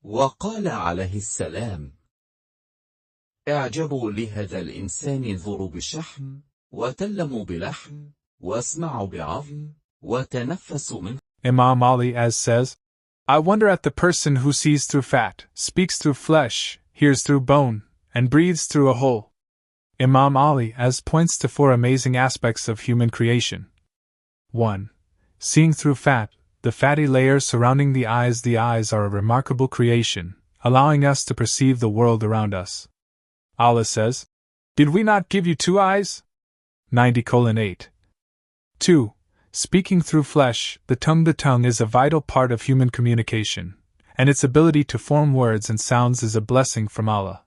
وقال عليه السلام: اعجبوا لهذا الإنسان انظروا بالشحم، وتلموا بلحم، واسمعوا بعظم، وتنفسوا منه. Imam Ali says, I wonder at the person who sees through fat, speaks through flesh, hears through bone, and breathes through a hole. Imam Ali points to 4 amazing aspects of human creation. 1. Seeing through fat, the fatty layers surrounding the eyes. The eyes are a remarkable creation, allowing us to perceive the world around us. Allah says, Did we not give you 2 eyes? 90:8. 2. Speaking through flesh, the tongue. The tongue is a vital part of human communication, and its ability to form words and sounds is a blessing from Allah.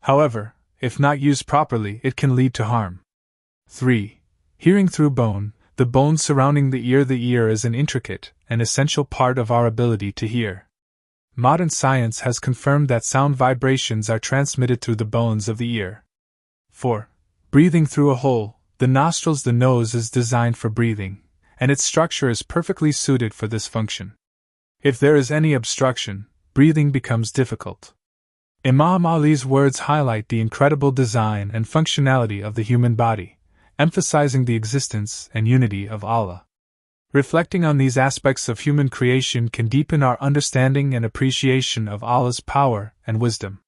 However, if not used properly, it can lead to harm. 3. Hearing through bone, the bone surrounding the ear. The ear is an intricate and essential part of our ability to hear. Modern science has confirmed that sound vibrations are transmitted through the bones of the ear. 4. Breathing through a hole, the nostrils. The nose is designed for breathing, and its structure is perfectly suited for this function. If there is any obstruction, breathing becomes difficult. Imam Ali's words highlight the incredible design and functionality of the human body, emphasizing the existence and unity of Allah. Reflecting on these aspects of human creation can deepen our understanding and appreciation of Allah's power and wisdom.